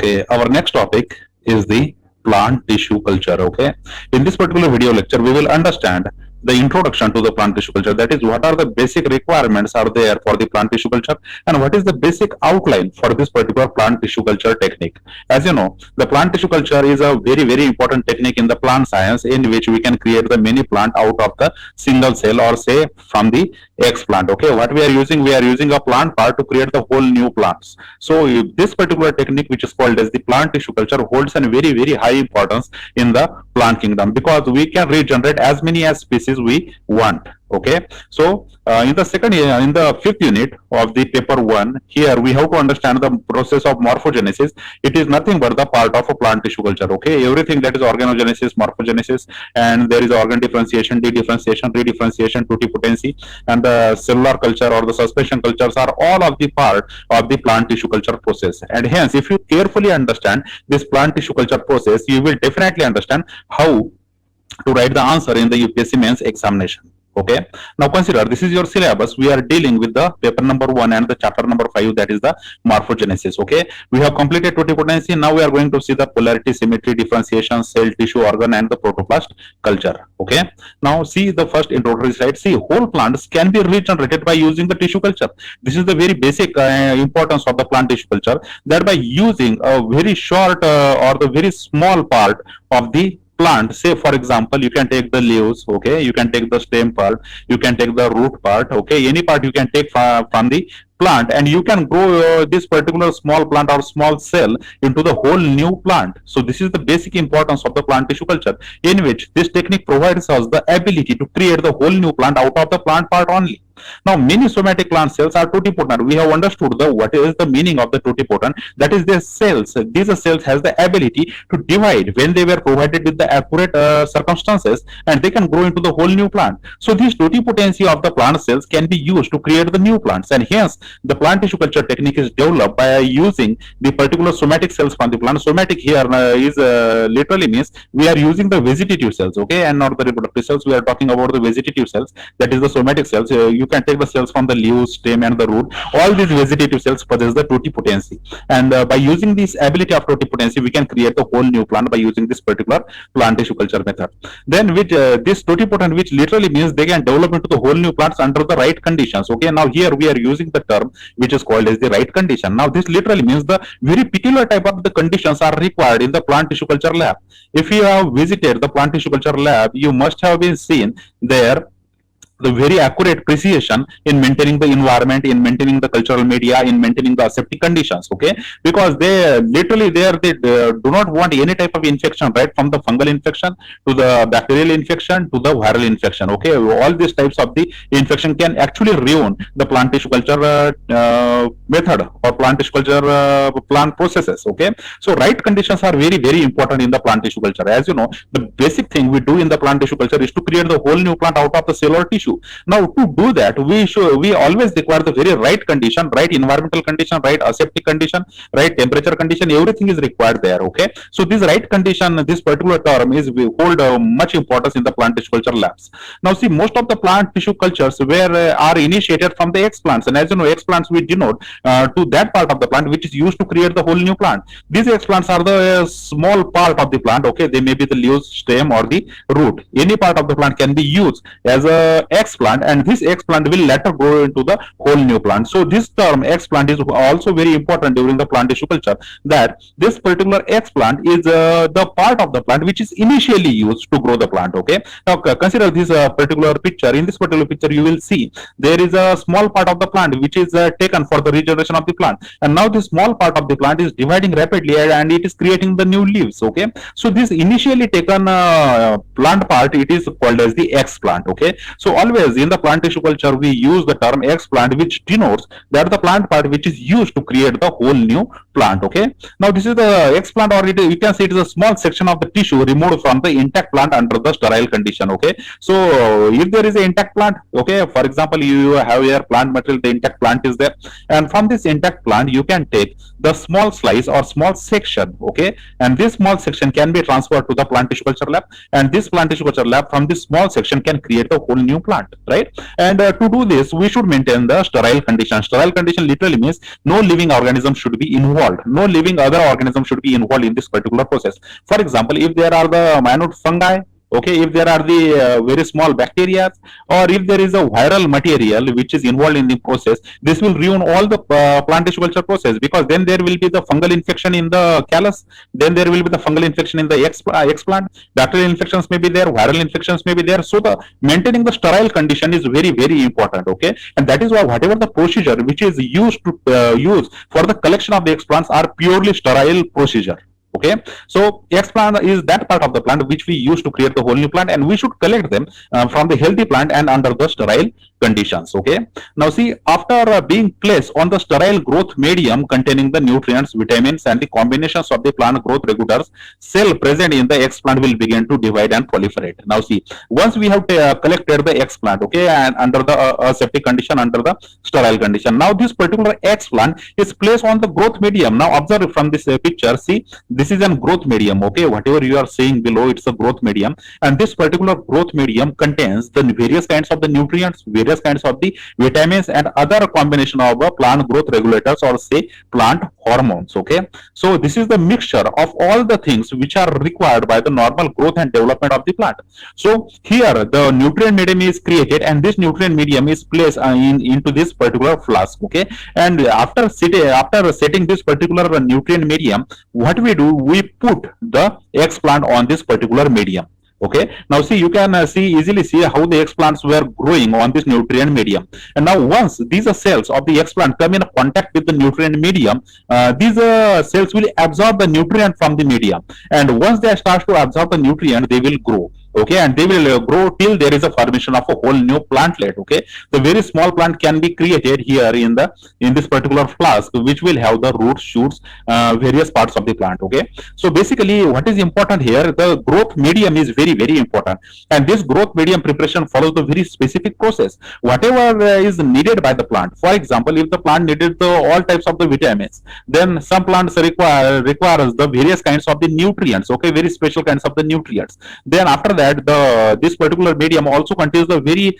Okay, our next topic is the plant tissue culture. Okay, in this particular video lecture, we will understand the introduction to the plant tissue culture. That is, what are the basic requirements are there for the plant tissue culture, and what is the basic outline for this particular plant tissue culture technique. As you know, the plant tissue culture is a very important technique in the plant science, in which we can create the mini plant out of the single cell, or say from the X plant. Okay, what we are using a plant part to create the whole new plants. So this particular technique, which is called as the plant tissue culture, holds a very high importance in the plant kingdom, because we can regenerate as many as species we want. Okay, so in the fifth unit of the paper 1, here we have to understand the process of morphogenesis. It is nothing but the part of a plant tissue culture. Okay, everything that is organogenesis, morphogenesis, and there is organ differentiation, dedifferentiation, redifferentiation, totipotency, and the cellular culture or the suspension cultures are all of the part of the plant tissue culture process. And hence, if you carefully understand this plant tissue culture process, you will definitely understand how to write the answer in the UPSC mains examination. Okay, now consider this is your syllabus. We are dealing with the paper number 1 and the chapter number 5, that is the morphogenesis. Okay, we have completed totipotency. Now we are going to see the polarity, symmetry, differentiation, cell, tissue, organ, and the protoplast culture. Okay, now see the first introductory slide. See, whole plants can be regenerated by using the tissue culture. This is the very basic importance of the plant tissue culture, that by using a very short or the very small part of the plant, say for example, you can take the leaves, okay, you can take the stem part, you can take the root part, okay, any part you can take from the plant, and you can grow this particular small plant or small cell into the whole new plant. So this is the basic importance of the plant tissue culture, in which this technique provides us the ability to create the whole new plant out of the plant part only. Now, many somatic plant cells are totipotent. We have understood what is the meaning of the totipotent. That is, their cells. These cells has the ability to divide when they were provided with the accurate circumstances, and they can grow into the whole new plant. So this totipotency of the plant cells can be used to create the new plants, and hence the plant tissue culture technique is developed by using the particular somatic cells from the plant. Somatic here is literally means we are using the vegetative cells, okay, and not the reproductive cells. We are talking about the vegetative cells, that is the somatic cells. You can take the cells from the leaves, stem, and the root. All these vegetative cells possess the totipotency, and by using this ability of totipotency, we can create a whole new plant by using this particular plant tissue culture method. Then with this totipotent, which literally means they can develop into the whole new plants under the right conditions. Okay, now here we are using the term which is called as the right condition. Now this literally means the very peculiar type of the conditions are required in the plant tissue culture lab. If you have visited the plant tissue culture lab, you must have been seen there the very accurate precision in maintaining the environment, in maintaining the cultural media, in maintaining the aseptic conditions. Okay, because they literally they do not want any type of infection, right, from the fungal infection to the bacterial infection to the viral infection. Okay, all these types of the infection can actually ruin the plant tissue culture method or plant tissue culture plant processes. Okay, so right conditions are very important in the plant tissue culture. As you know, the basic thing we do in the plant tissue culture is to create the whole new plant out of the cell or tissue. Now, to do that, we always require the very right condition, right environmental condition, right aseptic condition, right temperature condition. Everything is required there. Okay, so this right condition, this particular term is hold much importance in the plant tissue culture labs. Now, see, most of the plant tissue cultures are initiated from the X plants, and as you know, X plants we denote to that part of the plant which is used to create the whole new plant. These X plants are the small part of the plant. Okay, they may be the leaves, stem, or the root. Any part of the plant can be used as a X plant, and this X plant will later grow into the whole new plant. So this term X plant is also very important during the plant tissue culture, that this particular X plant is the part of the plant which is initially used to grow the plant. Okay, now consider this particular picture. In this particular picture, you will see there is a small part of the plant which is taken for the regeneration of the plant, and now this small part of the plant is dividing rapidly and it is creating the new leaves. Okay, so this initially taken plant part, it is called as the X plant. Okay, so always in the plant tissue culture we use the term X plant, which denotes that the plant part which is used to create the whole new plant. Okay, now this is the X plant, or you can say it is a small section of the tissue removed from the intact plant under the sterile condition. Okay, so if there is an intact plant, okay, for example, you have your plant material, the intact plant is there, and from this intact plant you can take the small slice or small section. Okay, and this small section can be transferred to the plant tissue culture lab, and this plant tissue culture lab from this small section can create a whole new plant, right? And to do this, we should maintain the sterile condition. Sterile condition literally means no living organism should be involved involved. No living other organism should be involved in this particular process. For example, if there are the minute fungi, okay, if there are the very small bacteria, or if there is a viral material which is involved in the process, this will ruin all the plant tissue culture process, because then there will be the fungal infection in the callus, then there will be the fungal infection in the explant, bacterial infections may be there, viral infections may be there. So the maintaining the sterile condition is very, very important, okay. And that is why whatever the procedure which is used to use for the collection of the explants are purely sterile procedure. Okay, so explant is that part of the plant which we use to create the whole new plant, and we should collect them from the healthy plant and under the sterile conditions. Okay, now see, after being placed on the sterile growth medium containing the nutrients, vitamins, and the combinations of the plant growth regulators, cell present in the explant will begin to divide and proliferate. Now see, once we have collected the explant, okay, and under the aseptic condition, under the sterile condition, now this particular explant is placed on the growth medium. Now observe from this picture, see, this is a growth medium, okay, whatever you are seeing below, it's a growth medium, and this particular growth medium contains the various kinds of the nutrients, various kinds of the vitamins, and other combination of plant growth regulators, or say plant hormones. Okay, so this is the mixture of all the things which are required by the normal growth and development of the plant. So here the nutrient medium is created, and this nutrient medium is placed into this particular flask. Okay, and after setting this particular nutrient medium, what we do, we put the explant on this particular medium. Okay, now see, you can easily see how the explants were growing on this nutrient medium. And now once these cells of the explant come in contact with the nutrient medium, these cells will absorb the nutrient from the medium, and once they start to absorb the nutrient, they will grow. Okay, and they will grow till there is a formation of a whole new plantlet. Okay, the very small plant can be created here in this particular flask, which will have the roots, shoots, various parts of the plant. Okay, so basically what is important here, the growth medium is very, very important, and this growth medium preparation follows the very specific process. Whatever is needed by the plant, for example, if the plant needed all types of the vitamins, then some plants requires the various kinds of the nutrients. Okay, very special kinds of the nutrients. Then after that, this particular medium also contains the very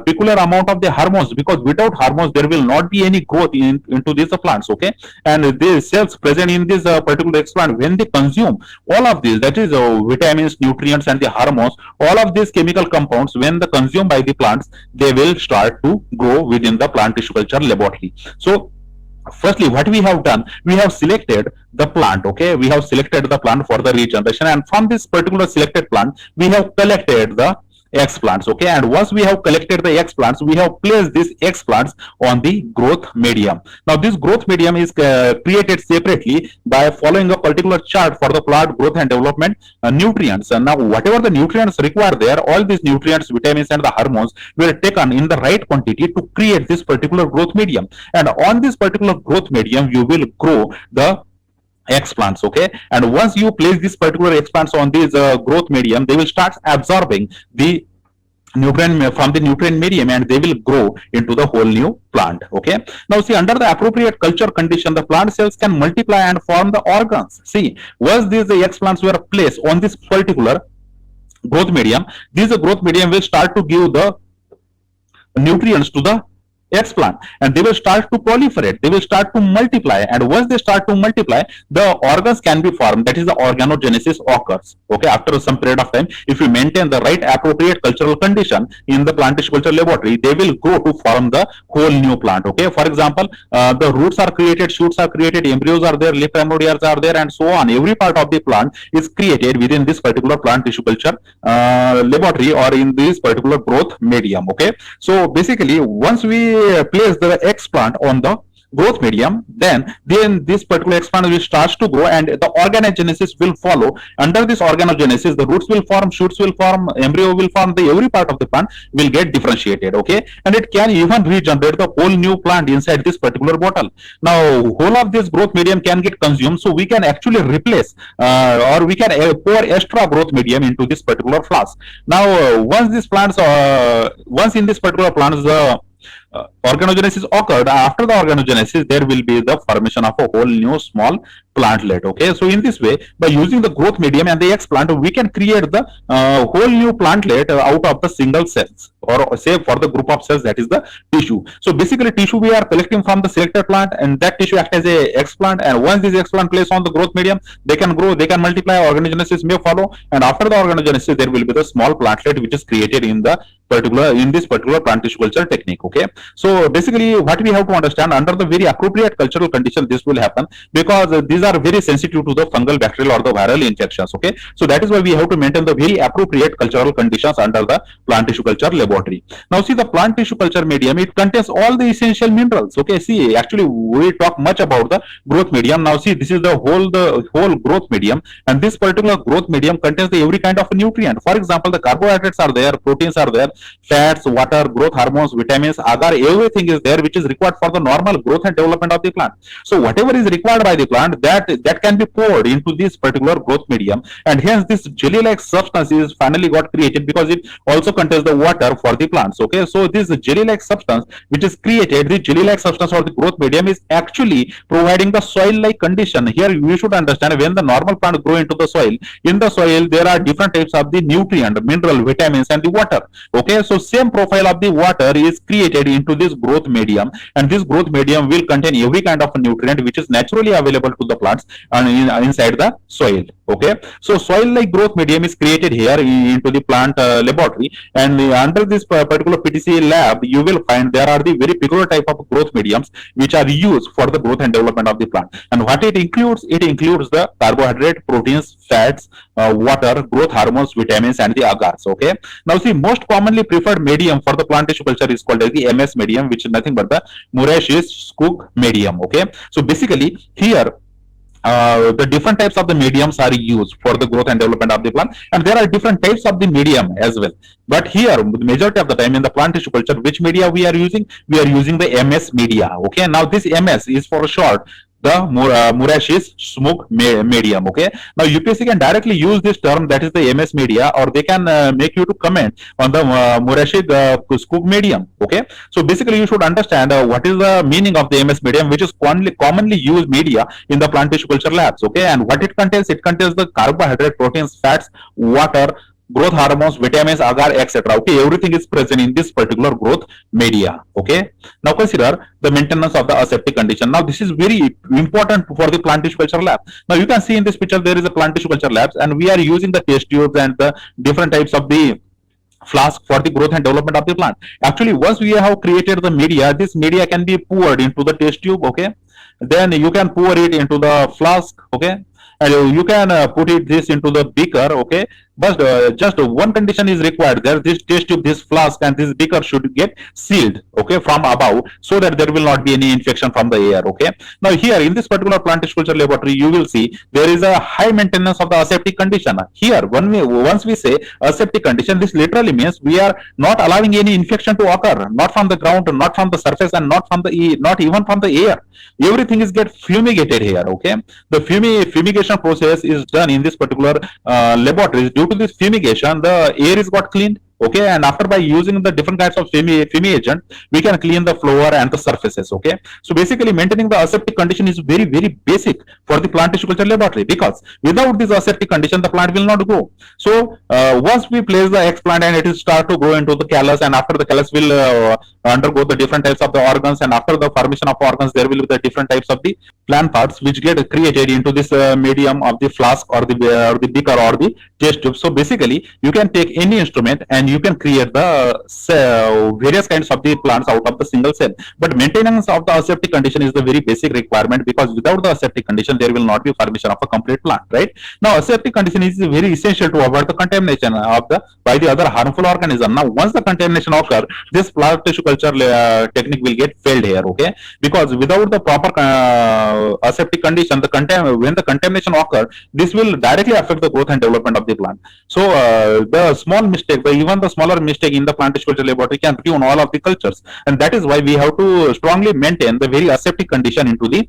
peculiar amount of the hormones, because without hormones there will not be any growth into these plants. Okay, and the cells present in this particular explant, when they consume all of these, that is vitamins, nutrients, and the hormones, all of these chemical compounds, when they consumed by the plants, they will start to grow within the plant tissue culture laboratory. So firstly, what we have done, we have selected the plant. Okay, we have selected the plant for the regeneration, and from this particular selected plant, we have collected the explants. Okay, and once we have collected the explants, we have placed these explants on the growth medium. Now this growth medium is created separately by following a particular chart for the plant growth and development nutrients. And now whatever the nutrients required there, all these nutrients, vitamins, and the hormones were taken in the right quantity to create this particular growth medium, and on this particular growth medium you will grow the explants. Okay, and once you place this particular explants on this growth medium, they will start absorbing the nutrient from the nutrient medium, and they will grow into the whole new plant. Okay, now see, under the appropriate culture condition, the plant cells can multiply and form the organs. See, once these explants were placed on this particular growth medium, this growth medium will start to give the nutrients to the explant, and they will start to proliferate, they will start to multiply, and once they start to multiply, the organs can be formed, that is the organogenesis occurs. Okay, after some period of time, if you maintain the right appropriate cultural condition in the plant tissue culture laboratory, they will grow to form the whole new plant. Okay, for example, the roots are created, shoots are created, embryos are there, leaf primordials are there, and so on. Every part of the plant is created within this particular plant tissue culture laboratory, or in this particular growth medium. Okay, so basically once we place the explant on the growth medium, then this particular explant will start to grow, and the organogenesis will follow. Under this organogenesis, the roots will form, shoots will form, embryo will form, the every part of the plant will get differentiated. Okay, and it can even regenerate the whole new plant inside this particular bottle. Now whole of this growth medium can get consumed, so we can actually replace or we can pour extra growth medium into this particular flask. Now once these plants once in this particular plants organogenesis occurred, after the organogenesis there will be the formation of a whole new small plantlet. Okay, so in this way, by using the growth medium and the explant, we can create the whole new plantlet out of the single cells. or say for the group of cells, that is the tissue. So basically tissue we are collecting from the selected plant, and that tissue acts as a X plant, and once this X plant placed on the growth medium, they can grow, they can multiply, organogenesis may follow, and after the organogenesis there will be the small plantlet which is created in the this particular plant tissue culture technique. Okay, so basically what we have to understand, under the very appropriate cultural condition this will happen, because these are very sensitive to the fungal, bacterial or the viral infections. Okay, so that is why we have to maintain the very appropriate cultural conditions under the plant tissue culture laboratory. Now see, the plant tissue culture medium, it contains all the essential minerals. Okay, see, actually we talk much about the growth medium. Now see, this is the whole growth medium, and this particular growth medium contains the every kind of nutrient. For example, the carbohydrates are there, proteins are there, fats, water, growth hormones, vitamins, agar, everything is there which is required for the normal growth and development of the plant. So whatever is required by the plant, that can be poured into this particular growth medium, and hence this jelly like substance is finally got created, because it also contains the water for the plants. Okay, so this jelly like substance which is created, the jelly like substance or the growth medium is actually providing the soil like condition. Here you should understand, when the normal plant grow into the soil, in the soil there are different types of the nutrient, mineral, vitamins and the water. Okay, so same profile of the water is created into this growth medium, and this growth medium will contain every kind of nutrient which is naturally available to the plants and inside the soil. Okay, so soil like growth medium is created here into the plant laboratory, and under this particular PTC lab you will find there are the very peculiar type of growth mediums which are used for the growth and development of the plant. And what it includes the carbohydrate, proteins, fats, water, growth hormones, vitamins and the agars. Okay, now see, most commonly preferred medium for the plant tissue culture is called as the MS medium, which is nothing but the Murray-Schiff Skoog medium. Okay, so basically here the different types of the mediums are used for the growth and development of the plant, and there are different types of the medium as well. But here, the majority of the time in the plant tissue culture, which media we are using? We are using the MS media. Okay, now this MS is for short the Murray-Schiff Skoog medium. Okay, now UPSC can directly use this term, that is the MS media, or they can make you to comment on the Murray-Schiff Skoog medium. Okay, so basically you should understand what is the meaning of the MS medium, which is commonly used media in the plant tissue culture labs. Okay, and what it contains? It contains the carbohydrate, proteins, fats, water, growth hormones, vitamins, agar, etc. Okay, everything is present in this particular growth media. Okay, now consider the maintenance of the aseptic condition. Now this is very important for the plant tissue culture lab. Now you can see in this picture there is a plant tissue culture labs, and we are using the test tubes and the different types of the flask for the growth and development of the plant. Actually, once we have created the media, this media can be poured into the test tube. Okay, then you can pour it into the flask. Okay, and you can put this into the beaker. Okay, but just one condition is required there. This test tube, this flask and this beaker should get sealed, okay, from above, so that there will not be any infection from the air. Okay, now here in this particular plant tissue culture laboratory you will see there is a high maintenance of the aseptic condition. Here once we say aseptic condition, this literally means we are not allowing any infection to occur, not from the ground, not from the surface, and not even from the air. Everything is get fumigated here. Okay, the fumigation process is done in this particular laboratories. Due to this fumigation, the air is got cleaned. Okay, and after by using the different kinds of fumigant, we can clean the floor and the surfaces. Okay, so basically maintaining the aseptic condition is very basic for the plant tissue culture laboratory, because without this aseptic condition the plant will not grow. So once we place the X plant and it will start to grow into the callus, and after the callus will undergo the different types of the organs, and after the formation of organs there will be the different types of the plant parts which get created into this medium of the flask or the beaker or the test tube. So basically you can take any instrument and you can create the various kinds of the plants out of the single cell. But maintenance of the aseptic condition is the very basic requirement, because without the aseptic condition there will not be formation of a complete plant, right? Now aseptic condition is very essential to avoid the contamination of by the other harmful organism. Now once the contamination occurs, this plant tissue culture technique will get failed here. Okay, because without the proper aseptic condition, when the contamination occurs, this will directly affect the growth and development of the plant. So the small mistake, even the smaller mistake in the plant tissue culture laboratory can ruin all of the cultures, and that is why we have to strongly maintain the very aseptic condition into the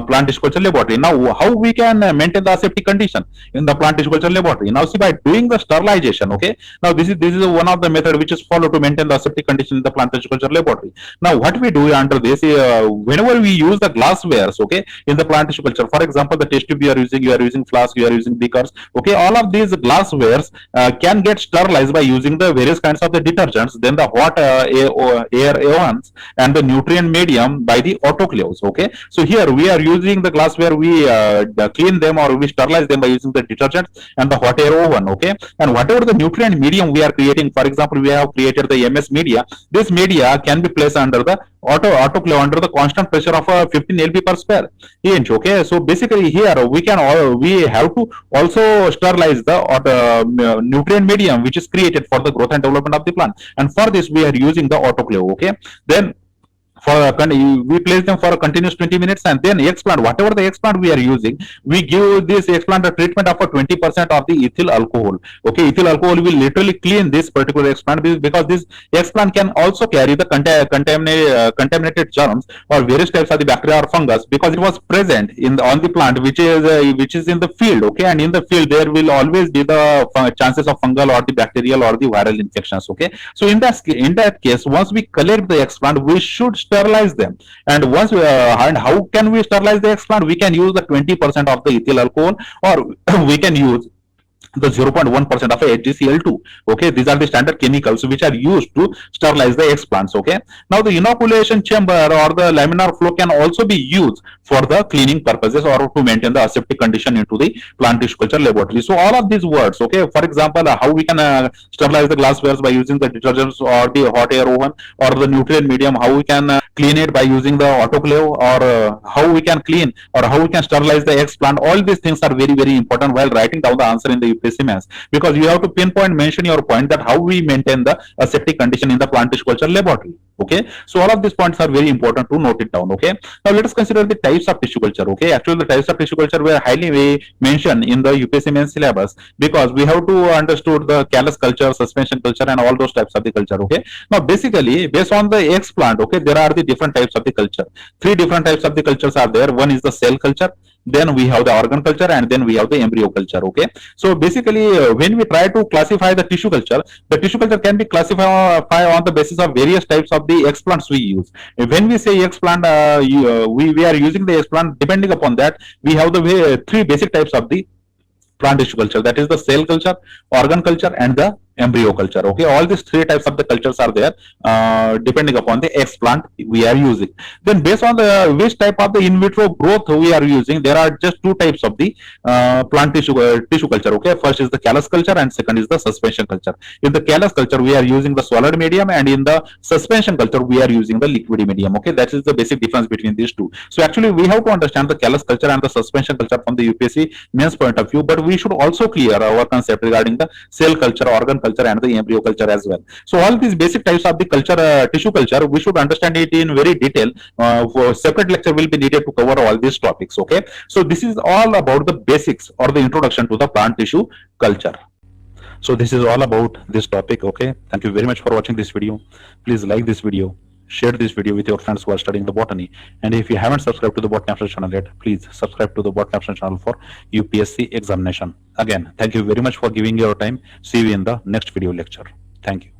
plant tissue culture laboratory. Now how we can maintain the aseptic condition in the plant tissue culture laboratory? Now see, by doing the sterilization. Okay, now this is one of the method which is followed to maintain the aseptic condition in the plant tissue culture laboratory. Now what we do under this, whenever we use the glasswares, okay, in the plant tissue culture, for example the test tube you are using flask, you are using beakers, okay, all of these glasswares can get sterilized by using the various kinds of the detergents, then the hot air ovens, and the nutrient medium by the autoclaves. Okay, so here we are using the glassware, we clean them or we sterilize them by using the detergents and the hot air oven. Okay, and whatever the nutrient medium we are creating, for example, we have created the MS media. This media can be placed under the autoclave under the constant pressure of 15 lb per square inch. Okay, so basically here we have to also sterilize the nutrient medium which is created for the growth and development of the plant, and for this we are using the autoclave. Okay, then we place them for a continuous 20 minutes, and then explant, whatever the explant we are using, we give this explant a treatment of a 20% of the ethyl alcohol. Okay, ethyl alcohol will literally clean this particular explant, because this explant can also carry the contaminated germs or various types of the bacteria or fungus, because it was present on the plant which is in the field. Okay, and in the field there will always be the chances of fungal or the bacterial or the viral infections. Okay, so in that case, once we collect the explant, we should sterilize them. And once and how can we sterilize the explant? We can use the 20% of the ethyl alcohol, or we can use the 0.1% of HgCl2. Okay, these are the standard chemicals which are used to sterilize the explants. Okay, now the inoculation chamber or the laminar flow can also be used for the cleaning purposes or to maintain the aseptic condition into the plant tissue culture laboratory. So all of these words, okay, for example, how we can sterilize the glasswares by using the detergents or the hot air oven, or the nutrient medium, how we can clean it by using the autoclave, or how we can clean or how we can sterilize the explant. All these things are very, very important while writing down the answer in the UPSC Maths, because you have to pinpoint, mention your point that how we maintain the aseptic condition in the plant tissue culture laboratory. Okay, so all of these points are very important to note it down. Okay, now let us consider the types of tissue culture. Okay, actually the types of tissue culture were highly mentioned in the UPSC Maths syllabus, because we have to understood the callus culture, suspension culture, and all those types of the culture. Okay, now basically based on the explant, okay, there are the different types of the culture. Three different types of the cultures are there. One is the cell culture, then we have the organ culture, and then we have the embryo culture. Okay, so basically when we try to classify the tissue culture can be classified on the basis of various types of the explants we use. When we say explant, we are using the explant. Depending upon that, we have the three basic types of the plant tissue culture, that is the cell culture, organ culture, and the embryo culture. Okay, all these three types of the cultures are there depending upon the explant we are using. Then based on the which type of the in vitro growth we are using, there are just two types of the plant tissue culture. Okay, first is the callus culture and second is the suspension culture. In the callus culture we are using the solid medium, and in the suspension culture we are using the liquid medium. Okay, that is the basic difference between these two. So actually we have to understand the callus culture and the suspension culture from the UPSC Mains point of view, but we should also clear our concept regarding the cell culture, organ culture, and the embryo culture as well. So all these basic types of the culture, tissue culture, we should understand it in very detail. For separate lecture will be needed to cover all these topics. Okay, so this is all about the basics or the introduction to the plant tissue culture. So this is all about this topic. Okay, thank you very much for watching this video. Please like this video, share this video with your friends who are studying the botany, and if you haven't subscribed to the Botany Capstone channel yet, please subscribe to the Botany Capstone channel for UPSC examination. Again, thank you very much for giving your time. See you in the next video lecture. Thank you.